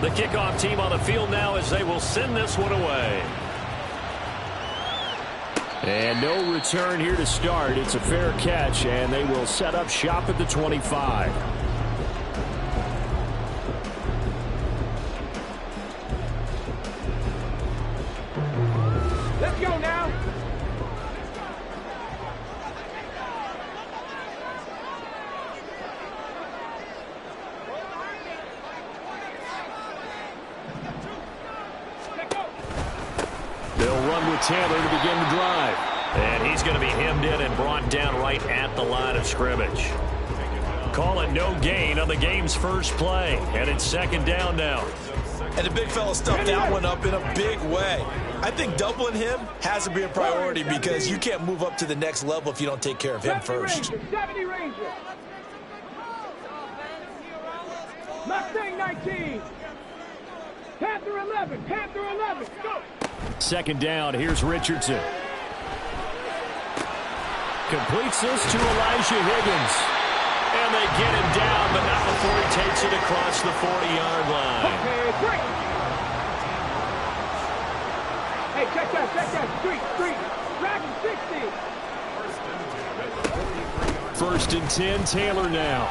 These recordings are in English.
The kickoff team on the field now as they will send this one away. And no return here to start. It's a fair catch, and they will set up shop at the 25. Let's go now. They'll run with Taylor to begin the drive. And he's going to be hemmed in and brought down right at the line of scrimmage. Call it no gain on the game's first play. And it's second down now. And the big fella stuffed that one up in a big way. I think doubling him has to be a priority because you can't move up to the next level if you don't take care of him first. 70 Ranger. Mustang 19. Panther 11. Panther 11. Go. Second down, here's Richardson. Completes this to Elijah Higgins. And they get him down, but not before he takes it across the 40-yard line. Okay, break. Hey, check that. Street. Rack 60. First and 10, Taylor now.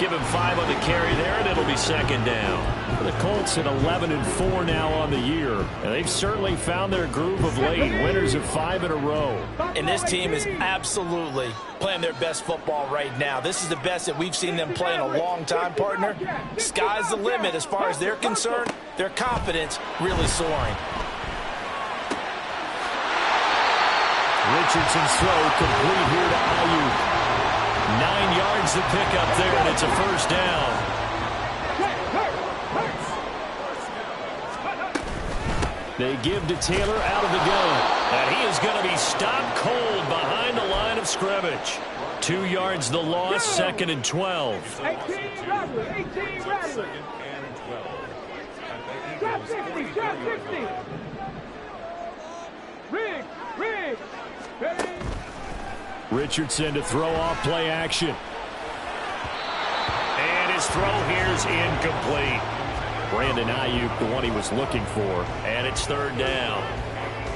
Give him 5 on the carry there, and it'll be second down. The Colts at 11-4 now on the year. And they've certainly found their groove of late. Winners of 5 in a row. And this team is absolutely playing their best football right now. This is the best that we've seen them play in a long time, partner. Sky's the limit as far as they're concerned. Their confidence really soaring. Richardson's throw complete here to Ayuk. 9 yards to pick up there, and it's a first down. They give to Taylor out of the gun. And he is going to be stopped cold behind the line of scrimmage. 2 yards the loss, second and 12. 18 Rattler. Drop 60. Rig. Ready. Richardson to throw off play action. And his throw here is incomplete. Brandon Ayuk, the one he was looking for. And it's third down.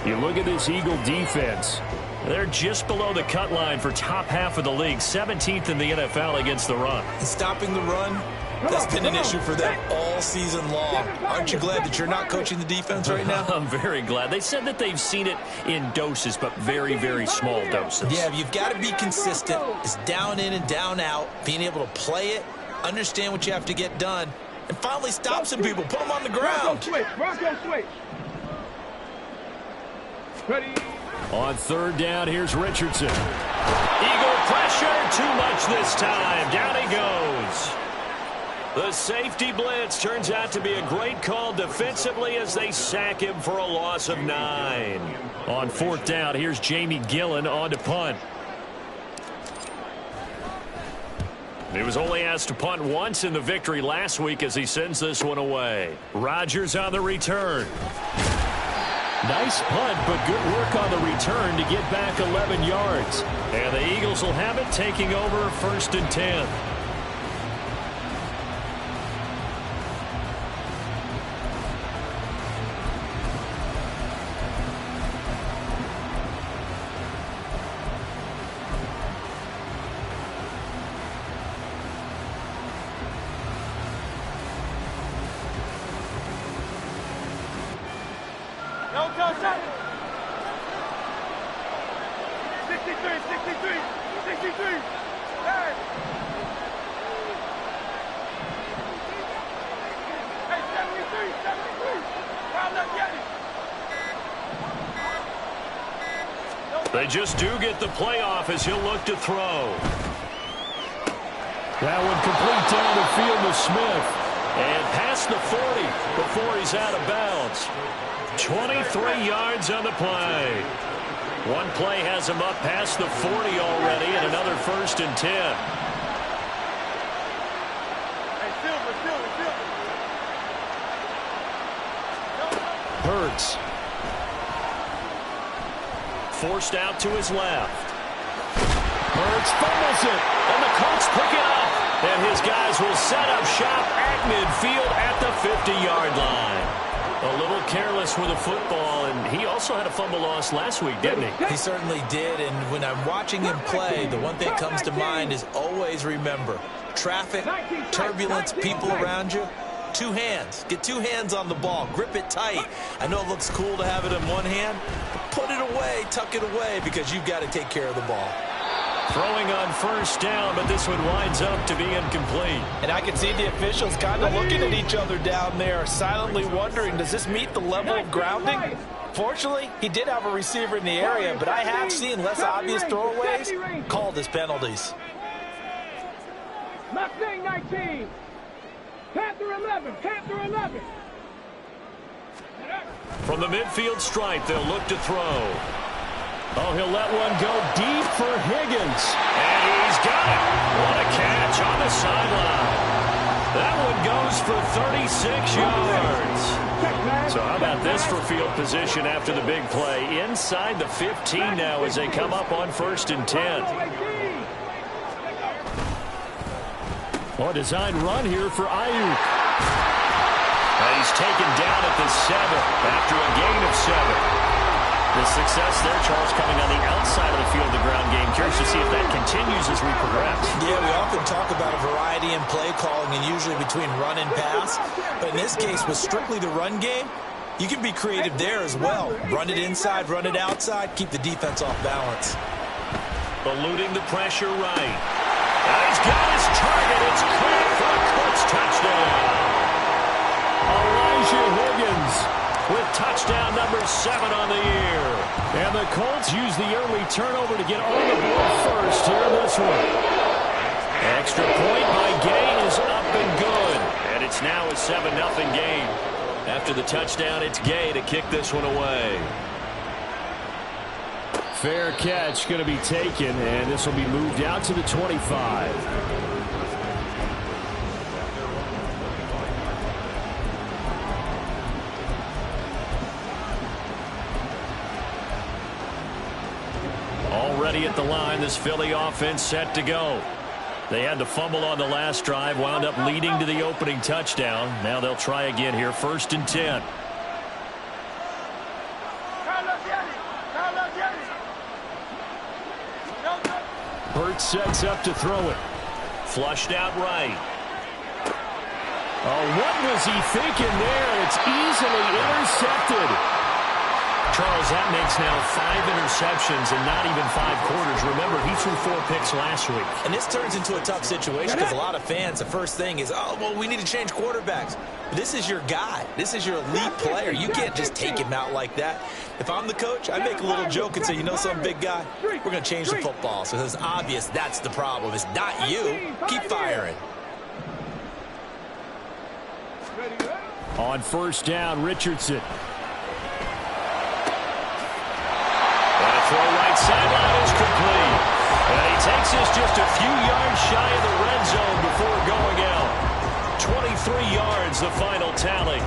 You look at this Eagle defense. They're just below the cut line for top half of the league. 17th in the NFL against the run. Stopping the run, that's been an issue for them all season long. Aren't you glad that you're not coaching the defense right now? I'm very glad. They said that they've seen it in doses, but very, very small doses. Yeah, you've got to be consistent. It's down in and down out. Being able to play it, understand what you have to get done, and finally stop some people. Put them on the ground. Bronco switch. Ready. On third down, here's Richardson. Eagle pressure, too much this time. Down he goes. The safety blitz turns out to be a great call defensively as they sack him for a loss of 9. On fourth down, here's Jamie Gillen on to punt. He was only asked to punt once in the victory last week as he sends this one away. Rodgers on the return. Nice punt, but good work on the return to get back 11 yards. And the Eagles will have it, taking over first and 10. No contact. 63. Hey. Hey, 73. Foul left, get it. They just do get the playoff as he'll look to throw. That one complete down the field to Smith. And past the 40 before he's out of bounds. 23 yards on the play. One play has him up past the 40 already, and another first and 10. Hey, Silver. Hurts. Forced out to his left. Hurts fumbles it, and the Colts pick it up. And his guys will set up shop at midfield at the 50-yard line. A little careless with the football, and he also had a fumble loss last week, didn't he? He certainly did, and when I'm watching him play, the one thing that comes to mind is always remember, traffic, turbulence, people around you, two hands. Get two hands on the ball. Grip it tight. I know it looks cool to have it in one hand, but put it away, tuck it away, because you've got to take care of the ball. Throwing on first down, but this one winds up to be incomplete. And I can see the officials kind of looking at each other down there, silently wondering, does this meet the level of grounding? Fortunately, he did have a receiver in the area, but I have seen less obvious throwaways called as penalties. Mustang 19. Panther 11. Panther 11. From the midfield stripe, they'll look to throw. Oh, he'll let one go deep for Higgins. And he's got it. What a catch on the sideline. That one goes for 36 yards. So how about this for field position after the big play? Inside the 15 now as they come up on 1st and 10. Oh, design run here for Ayuk. And he's taken down at the 7 after a gain of 7. The success there, Charles, coming on the outside of the field, the ground game. Curious to see if that continues as we progress. Yeah, we often talk about a variety in play calling and usually between run and pass. But in this case, with strictly the run game, you can be creative there as well. Run it inside, run it outside, keep the defense off balance. Eluding the pressure right. And he's got his target. It's caught for a Colts touchdown. Elijah Higgins with touchdown number 7 on the year. And the Colts use the early turnover to get on the board first here in this one. Extra point by Gay is up and good. And it's now a 7-0 game. After the touchdown, it's Gay to kick this one away. Fair catch going to be taken, and this will be moved out to the 25. Already at the line, this Philly offense set to go. They had the fumble on the last drive, wound up leading to the opening touchdown. Now they'll try again here, 1st and 10. Hurts sets up to throw it. Flushed out right. Oh, what was he thinking there? It's easily intercepted. Charles, that makes now 5 interceptions in not even 5 quarters. Remember, he threw 4 picks last week. And this turns into a tough situation because a lot of fans, the first thing is, oh, well, we need to change quarterbacks. But this is your guy. This is your elite player. You can't just take him out like that. If I'm the coach, I make a little joke and say, you know some big guy? We're going to change the football. So it's obvious that's the problem. It's not you. Keep firing. On first down, Richardson. Throw right sideline is complete. And he takes us just a few yards shy of the red zone before going out. 23 yards, the final tally.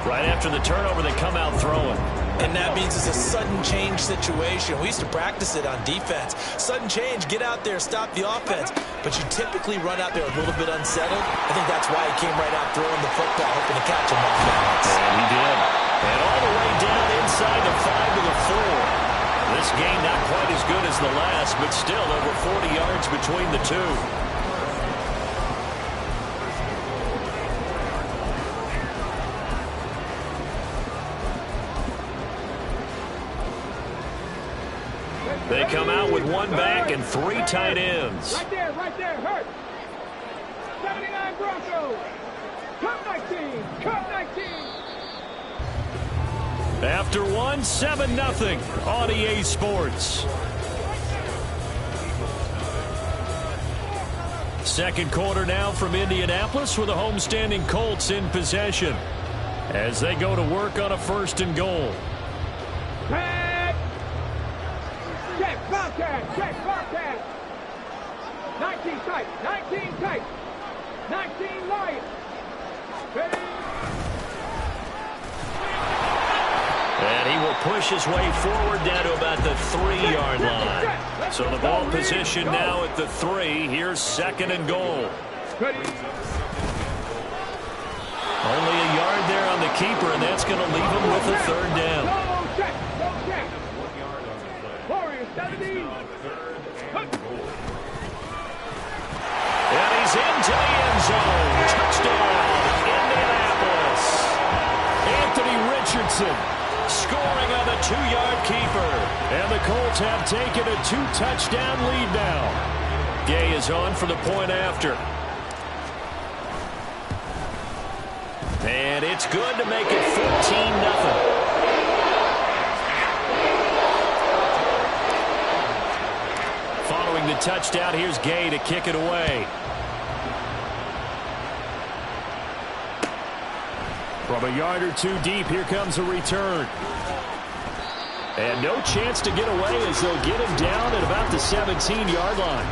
Right after the turnover, they come out throwing. And that means it's a sudden change situation. We used to practice it on defense. Sudden change, get out there, stop the offense. But you typically run out there a little bit unsettled. I think that's why he came right out throwing the football, hoping to catch him off balance. And he did. And all the way down inside the 5 to the 4. This game not quite as good as the last, but still over 40 yards between the two. They come out with 1 back and 3 tight ends. Right there, hurt. 79 Broncos. Cup 19, Cup 19. After 1, 7-0 on EA Sports. Second quarter now from Indianapolis with the homestanding Colts in possession as they go to work on a 1st and goal. Check, Bobcat. 19 tight. 19 Lions. Ready? And he will push his way forward down to about the 3-yard line. So the ball position now at the 3. Here's 2nd and goal. Only a yard there on the keeper, and that's going to leave him with a 3rd down. And he's into the end zone. Touchdown, Indianapolis. Anthony Richardson scoring on the 2-yard keeper. And the Colts have taken a 2-touchdown lead now. Gay is on for the point after. And it's good to make it 14-0. Following the touchdown, here's Gay to kick it away. From a yard or 2 deep, here comes a return. And no chance to get away as they'll get him down at about the 17-yard line.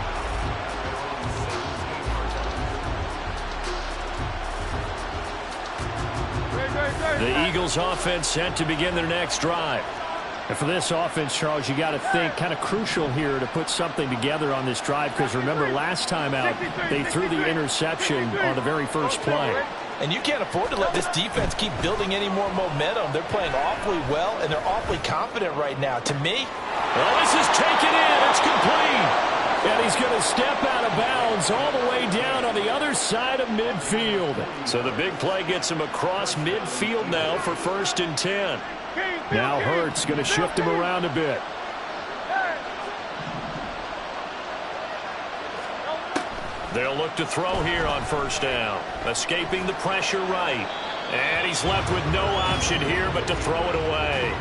The Eagles offense set to begin their next drive. And for this offense, Charles, you got to think kind of crucial here to put something together on this drive, because remember last time out they threw the interception on the very first play. And you can't afford to let this defense keep building any more momentum. They're playing awfully well, and they're awfully confident right now. To me, well, this is taken in. It's complete. And he's going to step out of bounds all the way down on the other side of midfield. So the big play gets him across midfield now for 1st and 10. Now Hurts going to shift him around a bit. They'll look to throw here on 1st down. Escaping the pressure right. And he's left with no option here but to throw it away.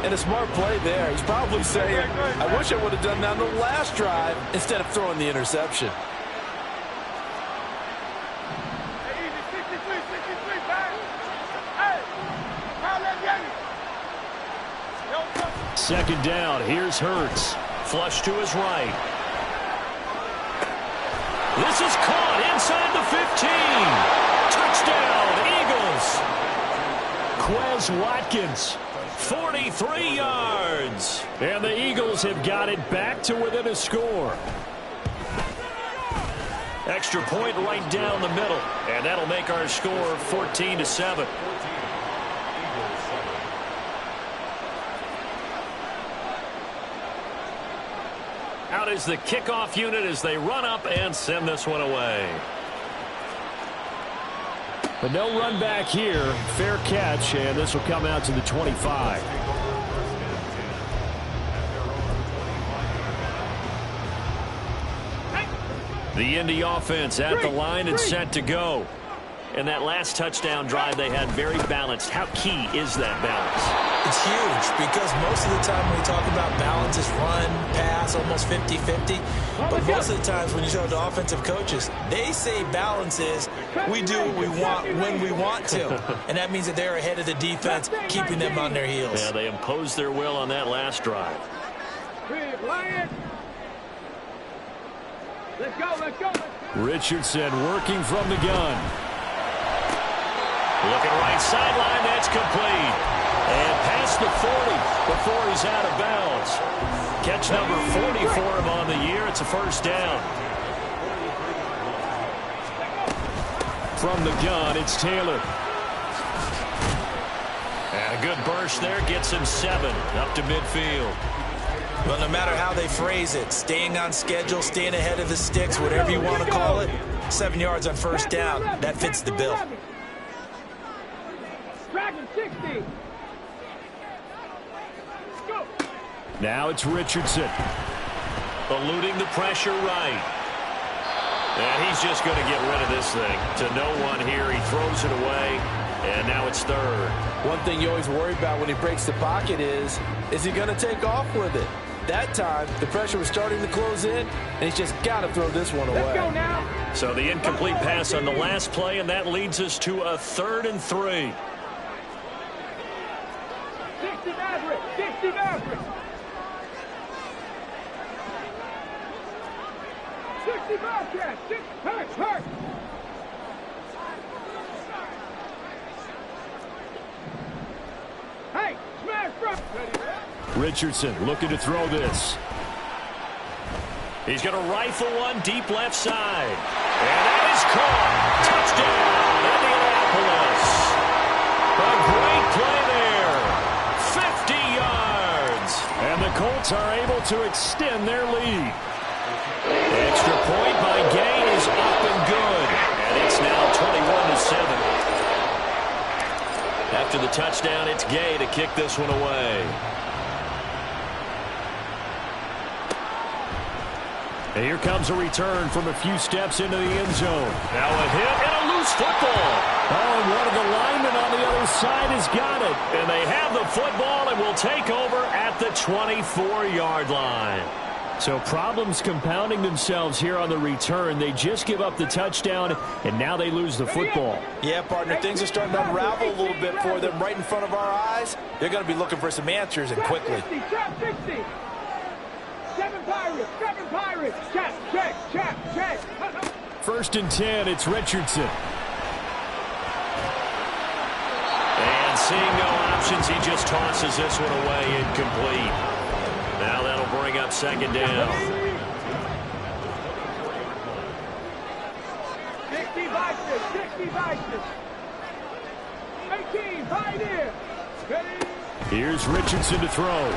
And a smart play there. He's probably saying, I wish I would have done that on the last drive instead of throwing the interception. Second down. Here's Hurts. Flush to his right. This is caught inside the 15. Touchdown, Eagles. Quez Watkins. 43 yards. And the Eagles have got it back to within a score. Extra point right down the middle. And that'll make our score 14-7. Out is the kickoff unit as they run up and send this one away. But no run back here. Fair catch, and this will come out to the 25. The Indy offense at the line and set to go. And that last touchdown drive they had very balanced. How key is that balance? It's huge, because most of the time when we talk about balance is run, pass, almost 50-50. But most of the times when you talk to offensive coaches, they say balance is we do what we want when we want to. And that means that they're ahead of the defense, keeping them on their heels. Yeah, they imposed their will on that last drive. Let's go, let's go. Richardson working from the gun. Looking right sideline, that's complete. And past the 40 before he's out of bounds. Catch number 40 for him on the year. It's a 1st down. From the gun, it's Taylor. And a good burst there gets him 7 up to midfield. Well, no matter how they phrase it, staying on schedule, staying ahead of the sticks, whatever you want to call it, 7 yards on 1st down, that fits the bill. Dragon 60. Go. Now it's Richardson. Eluding the pressure right. And he's just going to get rid of this thing. To no one here. He throws it away. And now it's 3rd. One thing you always worry about when he breaks the pocket is he going to take off with it? That time, the pressure was starting to close in, and he's just got to throw this one away. Let's go now. So the incomplete pass on the last play, and that leads us to a 3rd and 3. 60 Maverick, 60 Maverick. 60 Bobcat, 6 hurt. Hey, smash front. Richardson looking to throw this. He's going to rifle one deep left side. And that is caught. Touchdown, Indianapolis. A great play there. 50 yards. And the Colts are able to extend their lead. Extra point by Gay is up and good. And it's now 21-7. After the touchdown, it's Gay to kick this one away. And here comes a return from a few steps into the end zone. Now a hit and a loose football. Oh, and one of the linemen on the other side has got it. And they have the football and will take over at the 24-yard line. So problems compounding themselves here on the return. They just give up the touchdown, and now they lose the football. Yeah, partner, things are starting to unravel a little bit for them right in front of our eyes. They're going to be looking for some answers, and quickly. Trap 60. 7 Pirates. Check. 1st and 10, it's Richardson. And seeing no options, he just tosses this one away, incomplete. Now that'll bring up 2nd down. 60 Vikings. 18, right here. Ready? Here's Richardson to throw.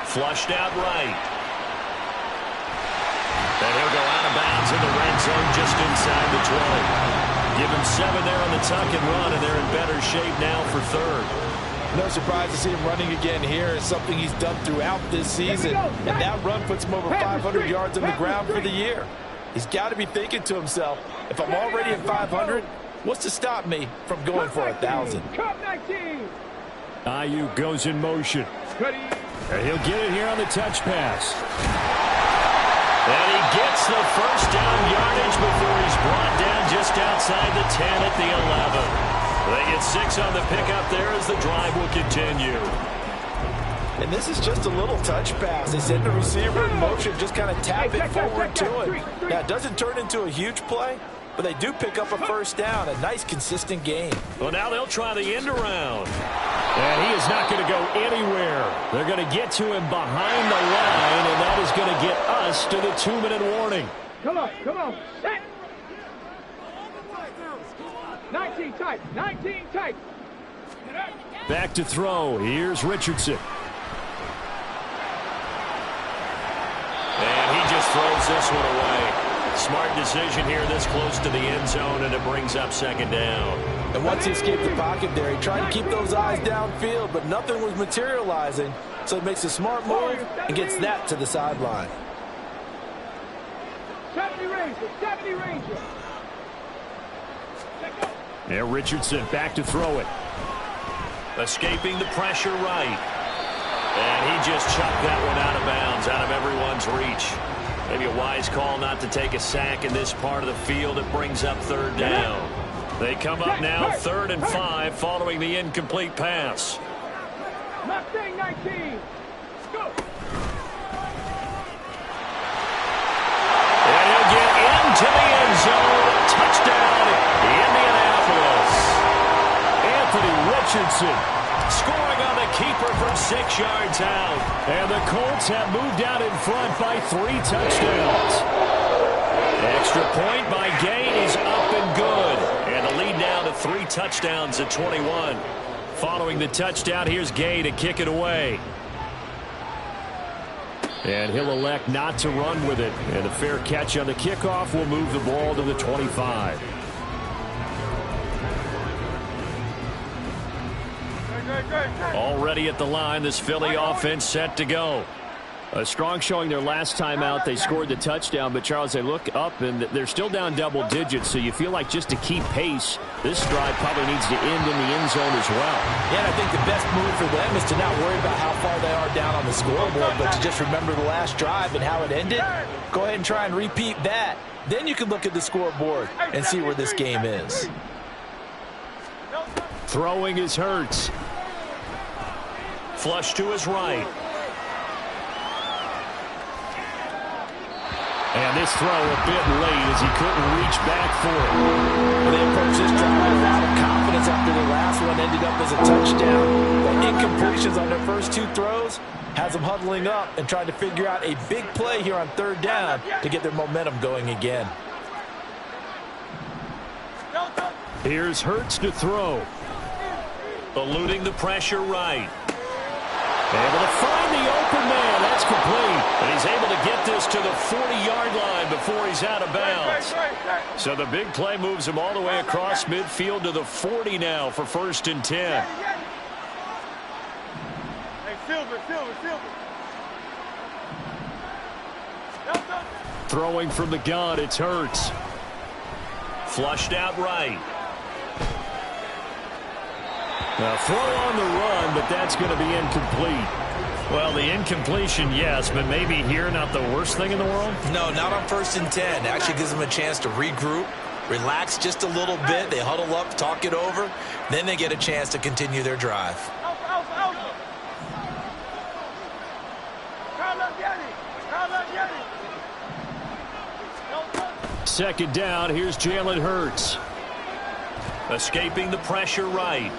Flushed out right. And he'll go out of bounds in the red zone just inside the 20. Give him 7 there on the tuck and run, and they're in better shape now for 3rd. No surprise to see him running again here. It's something he's done throughout this season. And that run puts him over 500 yards on the ground for the year. He's got to be thinking to himself, if I'm already at 500, what's to stop me from going for 1,000? Ayuk goes in motion. And he'll get it here on the touch pass. And he gets the 1st down yardage before he's brought down just outside the 10 at the 11. They get 6 on the pickup there as the drive will continue. And this is just a little touch pass. They send the receiver in motion, just kind of tap it forward to him. Now, it doesn't turn into a huge play, but they do pick up a 1st down. A nice, consistent gain. Well, now they'll try the end around. And he is not going to go anywhere. They're going to get to him behind the line, and that is going to get us to the 2-minute warning. Come on. Set. 19 tight. Back to throw. Here's Richardson. And he just throws this one away. Smart decision here this close to the end zone, and it brings up 2nd down. And once he escaped the pocket there, he tried to keep those eyes downfield, but nothing was materializing. So he makes a smart move and gets that to the sideline. 70 Ranger. There, Richardson back to throw it. Escaping the pressure right. And he just chucked that one out of bounds, out of everyone's reach. Maybe a wise call not to take a sack in this part of the field. It brings up 3rd down. They come up now 3rd and 5 following the incomplete pass. Mustang 19. Go. And he'll get into the end zone. Touchdown, Indianapolis. Anthony Richardson scoring on the keeper from 6 yards out. And the Colts have moved out in front by 3 touchdowns. Extra point by Gay is up and good. And the lead now to 3 touchdowns at 21. Following the touchdown, here's Gay to kick it away. And he'll elect not to run with it. And a fair catch on the kickoff will move the ball to the 25. Already at the line, this Philly offense set to go. A strong showing their last time out. They scored the touchdown, but Charles, they look up and they're still down double digits, so you feel like just to keep pace, this drive probably needs to end in the end zone as well. Yeah, and I think the best move for them is to not worry about how far they are down on the scoreboard, but to just remember the last drive and how it ended. Go ahead and try and repeat that. Then you can look at the scoreboard and see where this game is. Throwing is Hurts. Flush to his right. And this throw a bit late as he couldn't reach back for it. Well, they approached this drive with a lot of confidence after the last one ended up as a touchdown. The incompletions on their first 2 throws has them huddling up and trying to figure out a big play here on third down to get their momentum going again. Here's Hurts to throw. Eluding the pressure right. Able to find the open man. That's complete. And he's able to get this to the 40-yard line before he's out of bounds. So the big play moves him all the way across midfield to the 40 now for 1st and 10. Throwing from the gun, it's Hurts. Flushed out right. Now throw on the run, but that's going to be incomplete. Well, the incompletion, yes, but maybe here not the worst thing in the world? No, not on 1st and 10. Actually gives them a chance to regroup, relax just a little bit. They huddle up, talk it over. Then they get a chance to continue their drive. Second down, here's Jalen Hurts. Escaping the pressure right.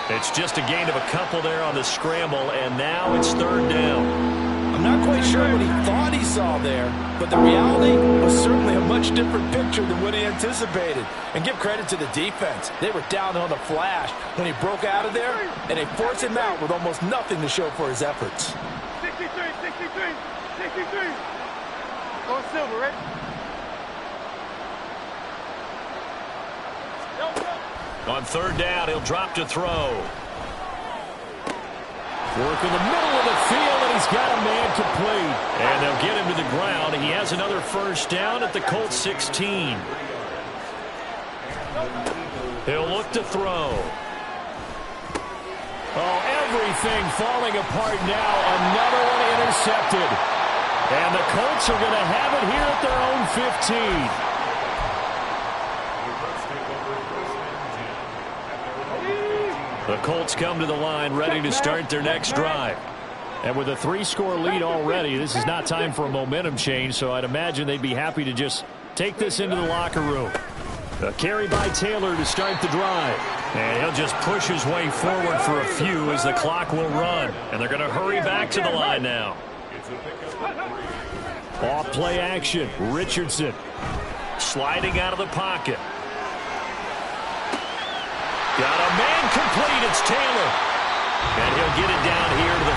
It's just a gain of a couple there on the scramble, and now it's 3rd down. I'm not quite sure what he thought he saw there, but the reality was certainly a much different picture than what he anticipated. And give credit to the defense. They were down on the flash when he broke out of there, and they forced him out with almost nothing to show for his efforts. 63. Going silver, right? On 3rd down, he'll drop to throw. Work in the middle of the field, and he's got a man complete. And they'll get him to the ground. He has another 1st down at the Colts 16. He'll look to throw. Oh, everything falling apart now. Another one intercepted. And the Colts are going to have it here at their own 15. The Colts come to the line ready to start their next drive. And with a 3-score lead already, this is not time for a momentum change, so I'd imagine they'd be happy to just take this into the locker room. A carry by Taylor to start the drive. And he'll just push his way forward for a few as the clock will run. And they're going to hurry back to the line now. Off play action. Richardson sliding out of the pocket. Got a man complete. It's Taylor. And he'll get it down here to the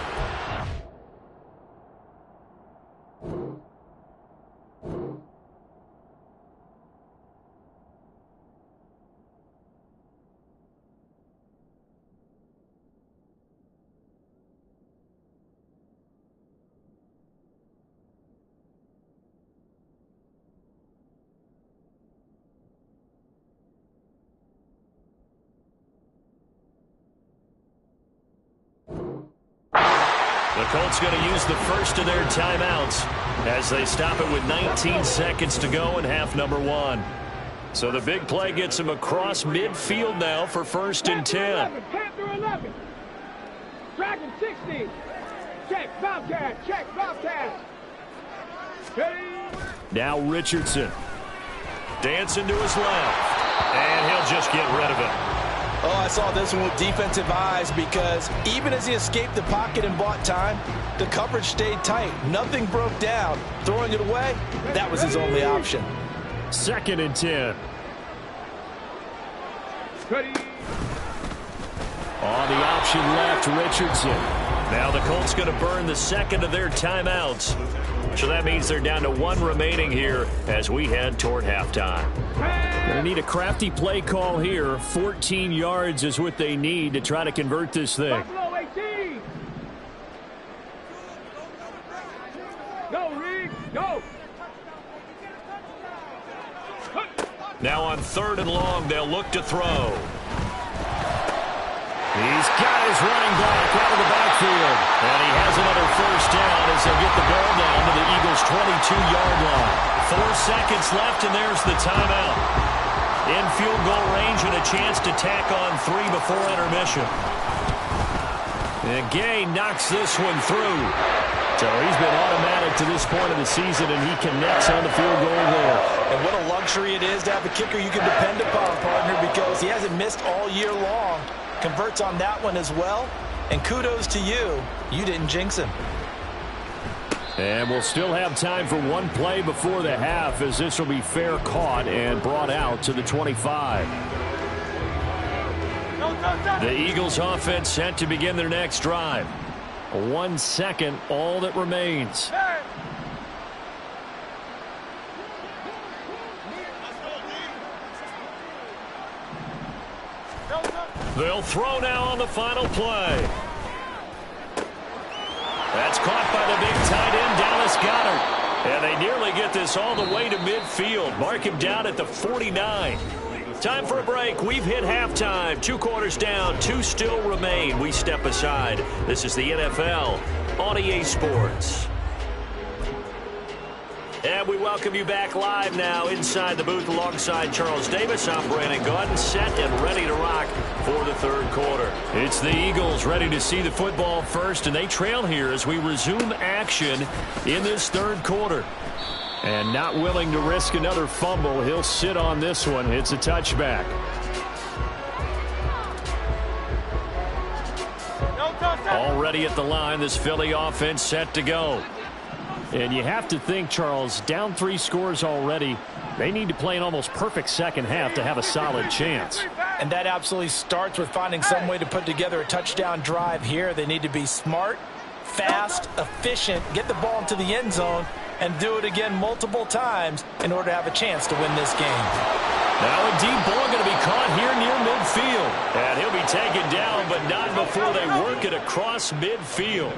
43. The Colts going to use the first of their timeouts as they stop it with 19 seconds to go in half number 1. So the big play gets them across midfield now for 1st and 10. Panther 11. Dragon 60. Check, Bobcat. Check, Bobcat. Now Richardson. Dancing to his left. And he'll just get rid of it. Oh, I saw this one with defensive eyes because even as he escaped the pocket and bought time, the coverage stayed tight. Nothing broke down. Throwing it away, that was his only option. 2nd and 10. On the option left, Richardson. Now the Colts going to burn the second of their timeouts. So that means they're down to 1 remaining here as we head toward halftime. Going to need a crafty play call here. 14 yards is what they need to try to convert this thing. Buffalo 18. Go, Reed. Go. Now on 3rd and long, they'll look to throw. He's got his running back out of the backfield. And he has another 1st down as they'll get the ball down to the Eagles' 22-yard line. 4 seconds left, and there's the timeout. In field goal range and a chance to tack on 3 before intermission. And Gay knocks this one through. So he's been automatic to this point of the season, and he connects on the field goal there. And what a luxury it is to have a kicker you can depend upon, partner, because he hasn't missed all year long. Converts on that one as well. And kudos to you. You didn't jinx him. And we'll still have time for one play before the half, as this will be fair caught and brought out to the 25. The Eagles offense set to begin their next drive. 1 second, all that remains. They'll throw now on the final play. That's caught by the big tight end, Dallas Goedert. And they nearly get this all the way to midfield. Mark him down at the 49. Time for a break. We've hit halftime. 2 quarters down. 2 still remain. We step aside. This is the NFL on EA Sports. And we welcome you back live now inside the booth alongside Charles Davis. I'm Brandon Gaudin, set and ready to rock for the third quarter. It's the Eagles ready to see the football first, and they trail here as we resume action in this third quarter. And not willing to risk another fumble, he'll sit on this one. It's a touchback. Already at the line, this Philly offense set to go. And you have to think, Charles, down 3 scores already. They need to play an almost perfect second half to have a solid chance. And that absolutely starts with finding some way to put together a touchdown drive here. They need to be smart, fast, efficient, get the ball into the end zone, and do it again multiple times in order to have a chance to win this game. Now a deep ball going to be caught here near midfield. And he'll be taken down, but not before they work it across midfield.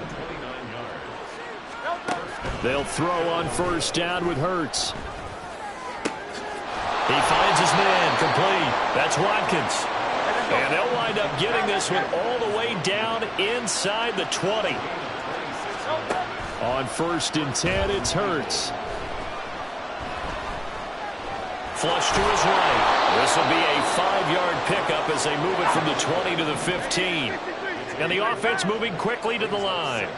They'll throw on first down with Hurts. He finds his man, complete. That's Watkins. And they'll wind up getting this one all the way down inside the 20. On 1st and 10, it's Hurts. Flush to his right. This will be a 5-yard pickup as they move it from the 20 to the 15. And the offense moving quickly to the line.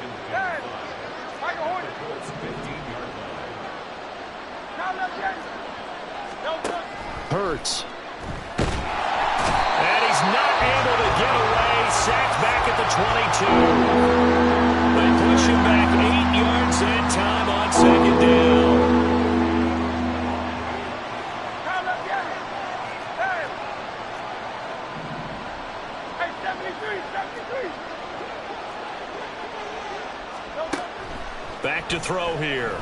Hurts. And he's not able to get away. Sacked back at the 22. They push him back 8 yards that time on 2nd down. Back to throw here.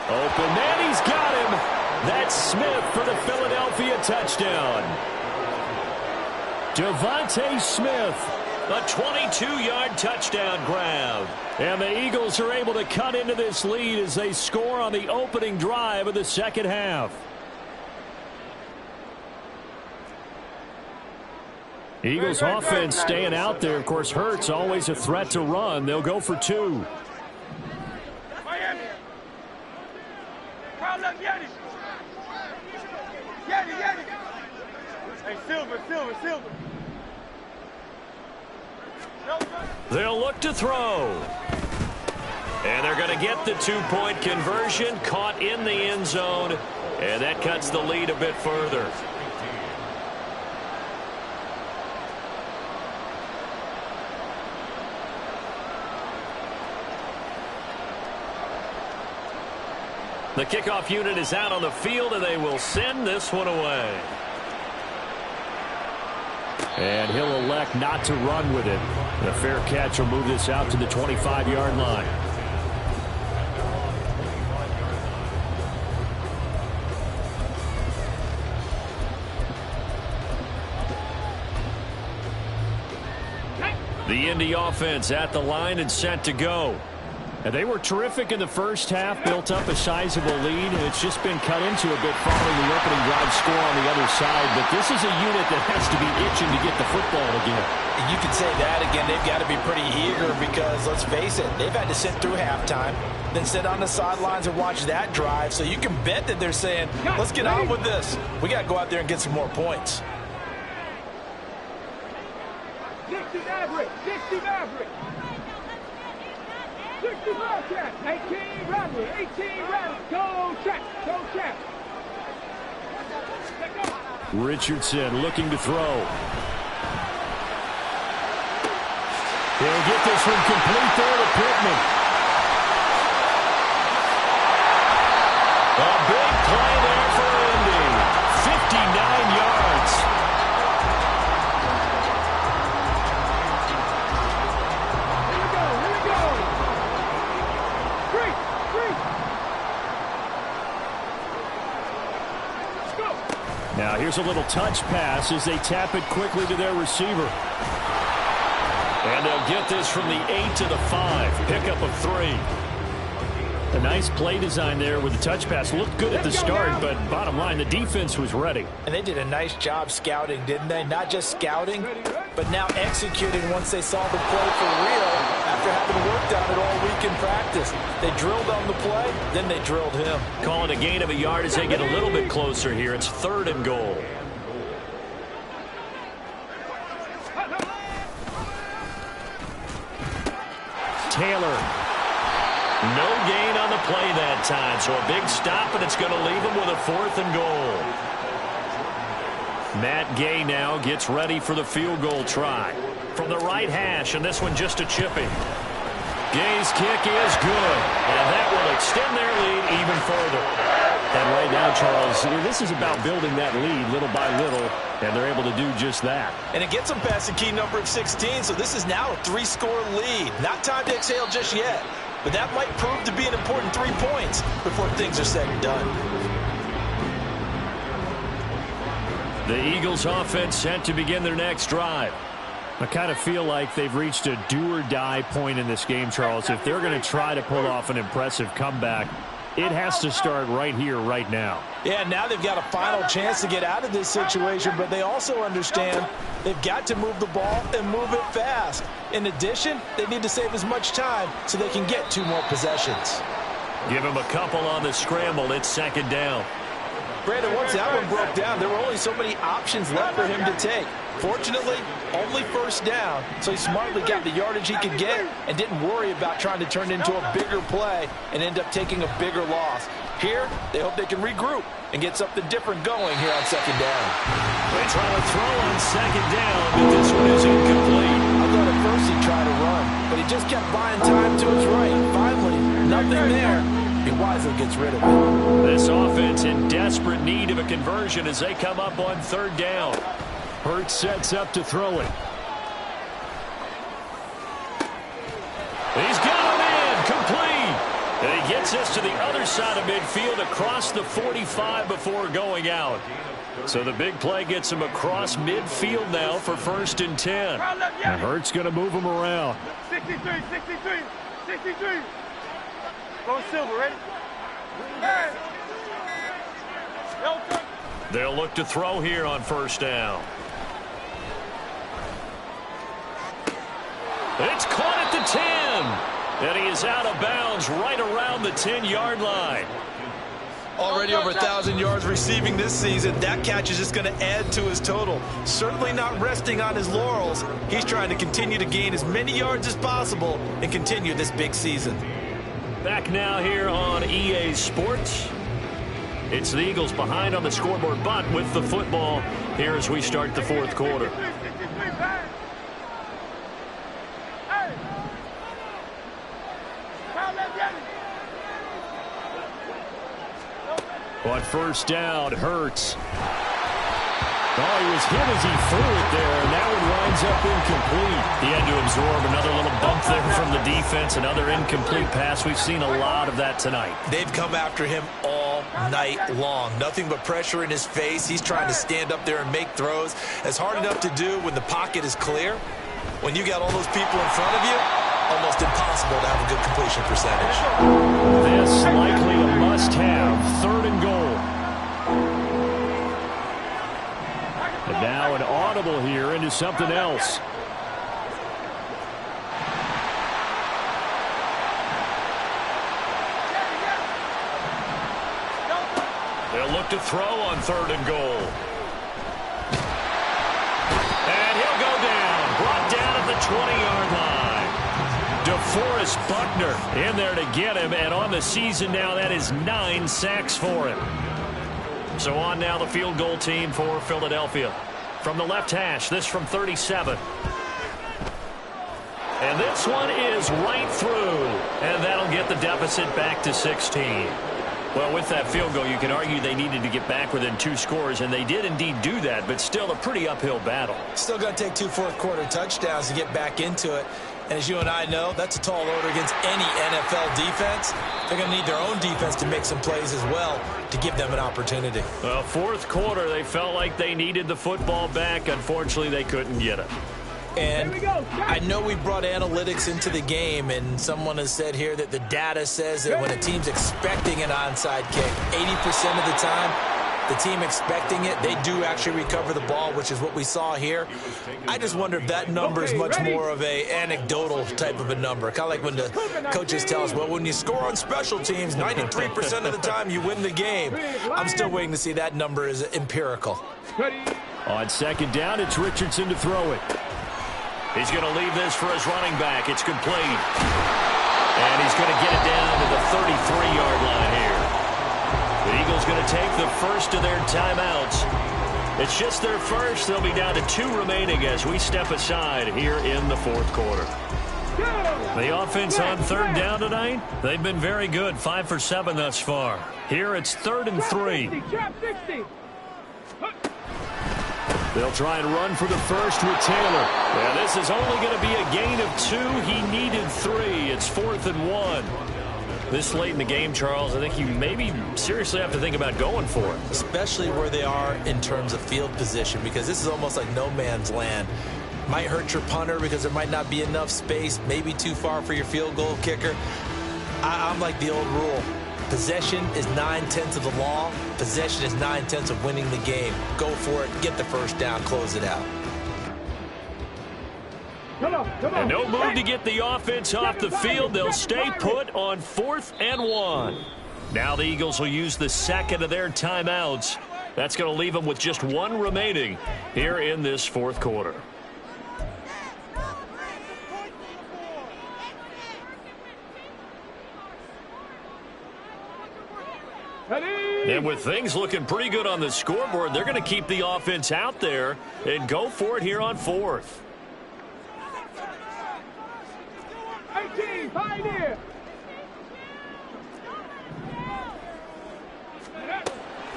Open man, he's got him. That's Smith for the Philadelphia touchdown. Devontae Smith, a 22-yard touchdown grab. And the Eagles are able to cut into this lead as they score on the opening drive of the second half. Eagles offense staying out there. Of course, Hurts always a threat to run. They'll go for 2. Silver. They'll look to throw. And they're going to get the 2-point conversion, caught in the end zone, and that cuts the lead a bit further. The kickoff unit is out on the field, and they will send this one away. And he'll elect not to run with it. The fair catch will move this out to the 25-yard line. The Indy offense at the line and set to go. And they were terrific in the first half, built up a sizable lead, and it's just been cut into a bit following the opening drive score on the other side. But this is a unit that has to be itching to get the football again. You could say that again. They've got to be pretty eager because, let's face it, they've had to sit through halftime, then sit on the sidelines and watch that drive. So you can bet that they're saying, let's get on with this. We got to go out there and get some more points. 60 average. 60 Wildcats, 18 Rattler, 18 Rattler, go check. Richardson looking to throw. They'll get this one complete there to Pittman. A big play there for Indy. 59 yards. Here we go. Three. Let's go. Now here's a little touch pass as they tap it quickly to their receiver. And they'll get this from the 8 to the 5. Pickup of 3. A nice play design there with the touch pass. Looked good at the start, but bottom line, the defense was ready. And they did a nice job scouting, didn't they? Not just scouting, but now executing once they saw the play for real after having worked on it all week in practice. They drilled on the play, then they drilled him. Call it a gain of a yard as they get a little bit closer here. It's 3rd and goal. Taylor. No gain on the play that time, so a big stop, and it's going to leave him with a 4th and goal. Matt Gay now gets ready for the field goal try. From the right hash, and this one just a chipping. Gay's kick is good, and that will extend their lead even further. And right now, Charles, this is about building that lead little by little, and they're able to do just that. And it gets them past the key number of 16, so this is now a 3-score lead. Not time to exhale just yet. But that might prove to be an important 3 points before things are said and done. The Eagles offense set to begin their next drive. I kind of feel like they've reached a do-or-die point in this game, Charles. If they're going to try to pull off an impressive comeback, it has to start right here, right now. Yeah, now they've got a final chance to get out of this situation, but they also understand they've got to move the ball and move it fast. In addition, they need to save as much time so they can get 2 more possessions. Give him a couple on the scramble. It's 2nd down. Brandon, once that one broke down, there were only so many options left for him to take. Fortunately, only 1st down, so he smartly got the yardage he could get and didn't worry about trying to turn it into a bigger play and end up taking a bigger loss. Here, they hope they can regroup and get something different going here on 2nd down. They try to throw on 2nd down, but this one is incomplete. I thought at first he'd try to run, but he just kept buying time to his right. Finally, nothing there. He wisely gets rid of it. This offense in desperate need of a conversion as they come up on 3rd down. Hurts sets up to throw it. He's got him in, complete. And he gets this to the other side of midfield across the 45 before going out. So the big play gets him across midfield now for 1st and 10. And Hurts going to move him around. 63. Go Silver, ready? Hey. They'll look to throw here on 1st down. It's caught at the 10. And he is out of bounds right around the 10-yard line. Already over 1,000 yards receiving this season. That catch is just going to add to his total. Certainly not resting on his laurels. He's trying to continue to gain as many yards as possible and continue this big season. Back now here on EA Sports. It's the Eagles behind on the scoreboard, but with the football here as we start the 4th quarter. On 1st down, Hurts. Oh, he was hit as he threw it there, and that one winds up incomplete. He had to absorb another little bump there from the defense, another incomplete pass. We've seen a lot of that tonight. They've come after him all night long. Nothing but pressure in his face. He's trying to stand up there and make throws. It's hard enough to do when the pocket is clear. When you got all those people in front of you, almost impossible to have a good completion percentage. This likely a must-have. 3rd and goal. And now an audible here into something else. They'll look to throw on 3rd and goal. And he'll go down. Brought down at the 20-yard line. DeForest Buckner in there to get him. And on the season now, that is 9 sacks for him. So on now the field goal team for Philadelphia. From the left hash, this from 37. And this one is right through. And that'll get the deficit back to 16. Well, with that field goal, you can argue they needed to get back within 2 scores, and they did indeed do that, but still a pretty uphill battle. Still going to take 2 fourth-quarter touchdowns to get back into it. And as you and I know, that's a tall order against any NFL defense. They're going to need their own defense to make some plays as well to give them an opportunity. Well, fourth quarter, they felt like they needed the football back. Unfortunately, they couldn't get it. And I know we brought analytics into the game, and someone has said here that the data says that when a team's expecting an onside kick, 80% of the time, the team expecting it, they do actually recover the ball, which is what we saw here. I just wonder if that number is much more of a anecdotal type of a number. Kind of like when the coaches tell us, well, when you score on special teams, 93% of the time you win the game. I'm still waiting to see that number is empirical. On second down, it's Richardson to throw it. He's going to leave this for his running back. It's complete. And he's going to get it down to the 33-yard line here. The Eagles going to take the first of their timeouts. It's just their first. They'll be down to 2 remaining as we step aside here in the fourth quarter. The offense on third down tonight, they've been very good, 5 for 7 thus far. Here it's 3rd and 3. They'll try and run for the first with Taylor. Yeah, this is only going to be a gain of 2. He needed 3. It's 4th and 1. This late in the game, Charles, I think you maybe seriously have to think about going for it. Especially where they are in terms of field position, because this is almost like no man's land. Might hurt your punter because there might not be enough space, maybe too far for your field goal kicker. I'm like the old rule. Possession is 9/10 of the law. Possession is 9/10 of winning the game. Go for it. Get the first down. Close it out. And no move to get the offense off the field. They'll stay put on 4th and 1. Now the Eagles will use the second of their timeouts. That's going to leave them with just 1 remaining here in this fourth quarter. And with things looking pretty good on the scoreboard, they're going to keep the offense out there and go for it here on 4th. 18, Pioneer.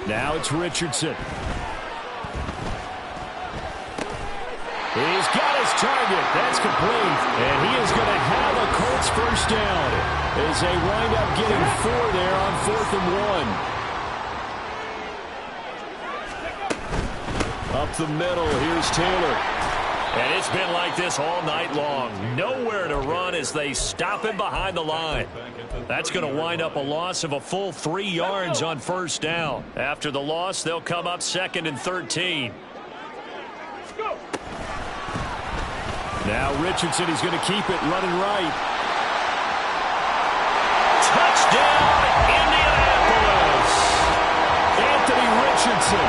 Now it's Richardson. He's got his target. That's complete. And he is going to have a Colts first down as they wind up getting 4 there on 4th and 1. Up the middle, here's Taylor. And it's been like this all night long. Nowhere to run as they stop him behind the line. That's going to wind up a loss of a full 3 yards on first down. After the loss, they'll come up 2nd and 13. Now Richardson, he's going to keep it running right. Touchdown, Indianapolis. Anthony Richardson.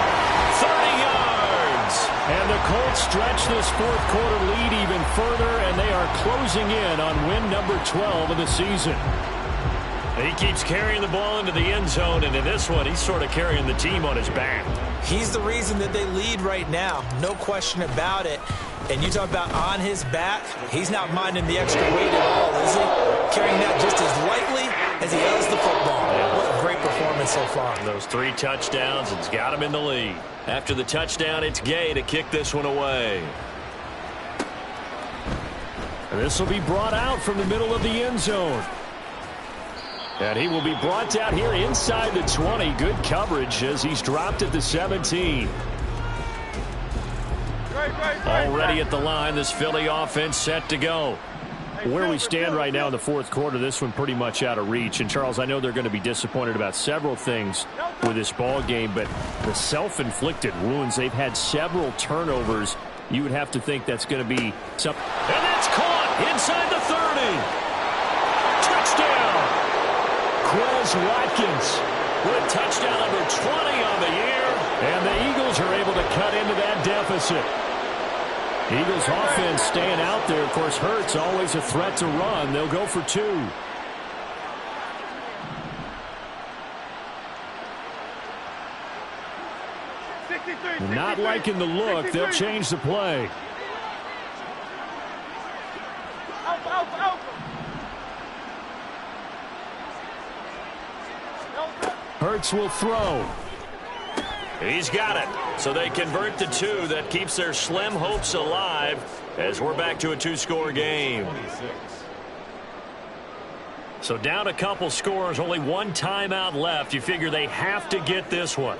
30 yards. And the Colts stretch this fourth quarter lead even further, and they are closing in on win number 12 of the season. He keeps carrying the ball into the end zone, and in this one, he's sort of carrying the team on his back. He's the reason that they lead right now. No question about it. And you talk about on his back, he's not minding the extra weight at all, is he? Carrying that just as lightly as he has the football. What a great performance so far. Those 3 touchdowns, it's got him in the lead. After the touchdown, it's Gay to kick this one away. And this will be brought out from the middle of the end zone. And he will be brought down here inside the 20. Good coverage as he's dropped at the 17. Already at the line, this Philly offense set to go. Where we stand right now in the fourth quarter, this one pretty much out of reach. And, Charles, I know they're going to be disappointed about several things with this ball game, but the self-inflicted wounds, they've had several turnovers. You would have to think that's going to be something. And that's caught inside the 30. Touchdown. Quez Watkins with touchdown number 20 on the year. And the Eagles are able to cut into that deficit. Eagles offense staying out there. Of course, Hurts always a threat to run. They'll go for 2. Not liking the look. They'll change the play. Hurts will throw. He's got it. So they convert the 2. That keeps their slim hopes alive as we're back to a 2-score game. So down a couple scores, only one timeout left. You figure they have to get this one.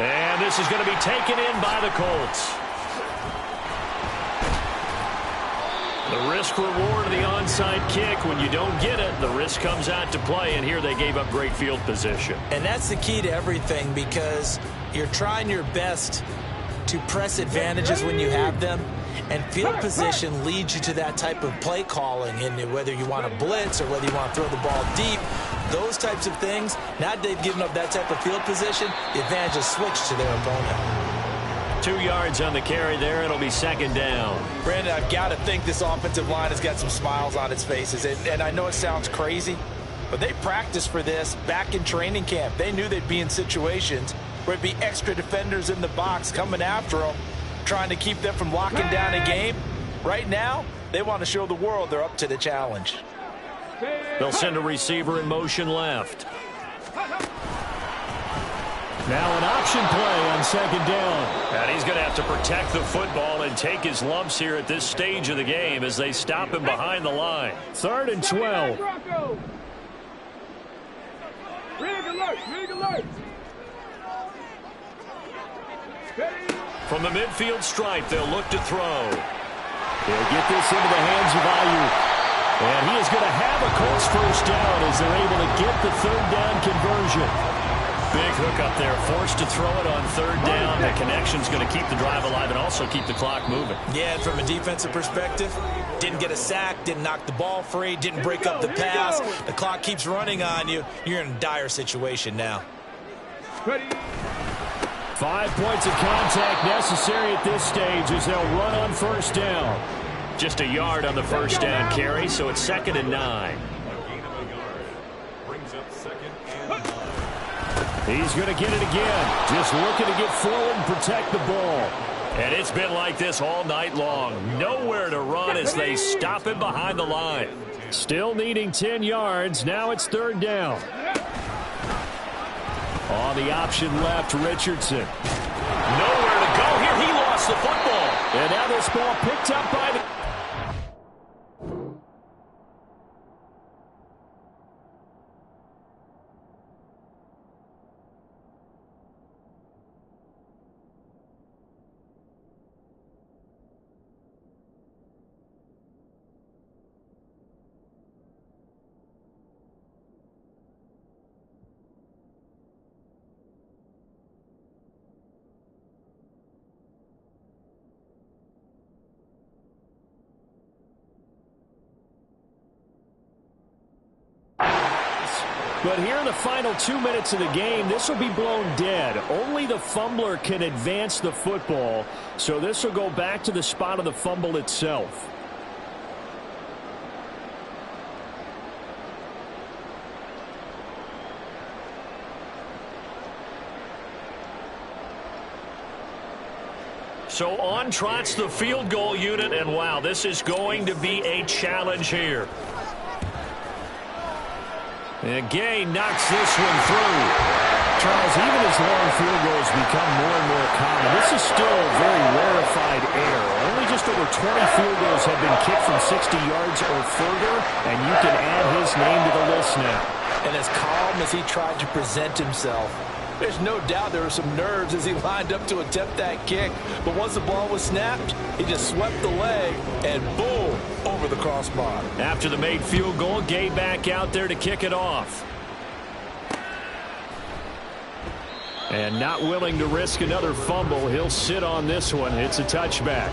And this is going to be taken in by the Colts. The risk reward of the onside kick. When you don't get it, the risk comes out to play, and here they gave up great field position. And that's the key to everything, because you're trying your best to press advantages when you have them, and field position leads you to that type of play calling. And whether you want to blitz or whether you want to throw the ball deep, those types of things, now they've given up that type of field position, the advantage is switched to their opponent. 2 yards on the carry there. It'll be second down. Brandon, I've got to think this offensive line has got some smiles on its faces. And I know it sounds crazy, but they practiced for this back in training camp. They knew they'd be in situations where it'd be extra defenders in the box coming after them, trying to keep them from locking down a game. Right now, they want to show the world they're up to the challenge. They'll send a receiver in motion left. Now an option play on second down. And he's going to have to protect the football and take his lumps here at this stage of the game as they stop him behind the line. 3rd and 12. Rig alert, rig alert. From the midfield stripe, they'll look to throw. They'll get this into the hands of Ayuk. And he is going to have a Colts first down as they're able to get the 3rd down conversion. Big hook up there, forced to throw it on 3rd down. The connection's going to keep the drive alive and also keep the clock moving. Yeah, and from a defensive perspective, didn't get a sack, didn't knock the ball free, didn't break up the pass. The clock keeps running on you. You're in a dire situation now. 5 points of contact necessary at this stage as they'll run on 1st down. Just a yard on the 1st down carry, so it's 2nd and 9. He's going to get it again. Just looking to get forward and protect the ball. And it's been like this all night long. Nowhere to run as they stop him behind the line. Still needing 10 yards. Now it's 3rd down. On the option left, Richardson. Nowhere to go here. He lost the football. And now this ball picked up by the... But here in the final 2 minutes of the game, this will be blown dead. Only the fumbler can advance the football, so this will go back to the spot of the fumble itself. So on trots the field goal unit, and wow, this is going to be a challenge here. And Gay knocks this one through. Charles, even as long field goals become more and more common, this is still a very rarefied error. Only just over 20 field goals have been kicked from 60 yards or further, and you can add his name to the list now. And as calm as he tried to present himself, there's no doubt there were some nerves as he lined up to attempt that kick. But once the ball was snapped, he just swept the leg and boom, over the crossbar. After the made field goal, Gay back out there to kick it off. And not willing to risk another fumble, he'll sit on this one. It's a touchback.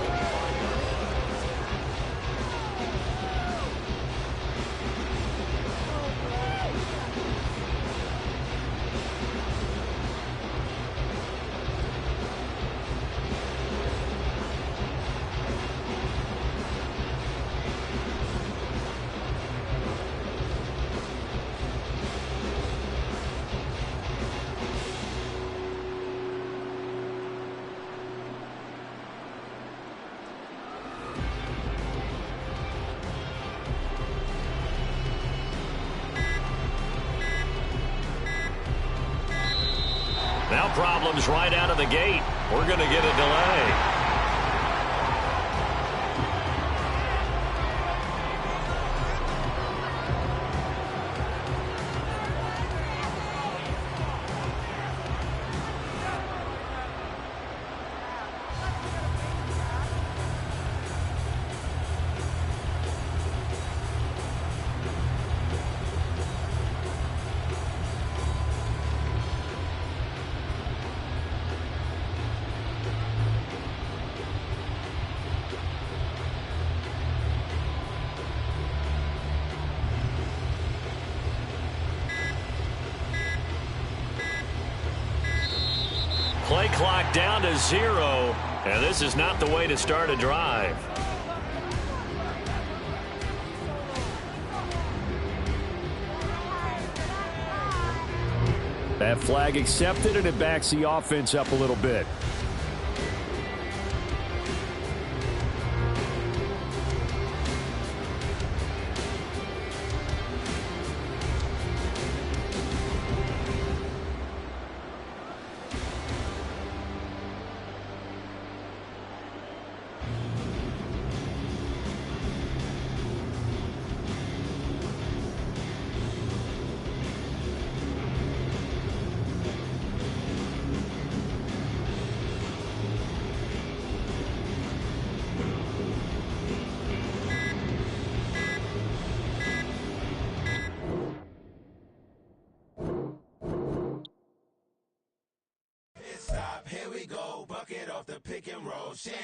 problems right out of the gate. We're going to get a delay. Play clock down to 0, and this is not the way to start a drive. That flag accepted, and it backs the offense up a little bit. Here we go, bucket off the pick and roll. Champ,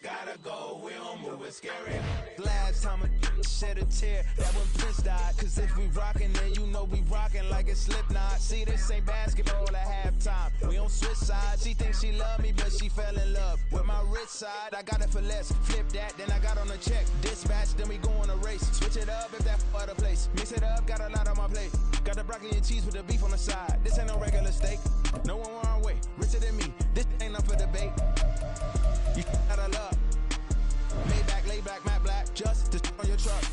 gotta go, we don't move it scary. Last time a shed a tear, that when Prince died. Cause if we rockin', then you know we rockin' like it's Slipknot. See, this ain't basketball at halftime. We on switch sides. She thinks she love me, but she fell in love with my rich side. I got it for less. Flip that, then I got on a check. Dispatch, then we go on a race. Switch it up if that other place. Mix it up, got a lot on my plate. Got the broccoli and cheese with the beef on the side. This ain't no regular steak. No one wrong way, richer than me. This ain't up for debate. You gotta love. Maybach, lay back, matte black, just to on your truck.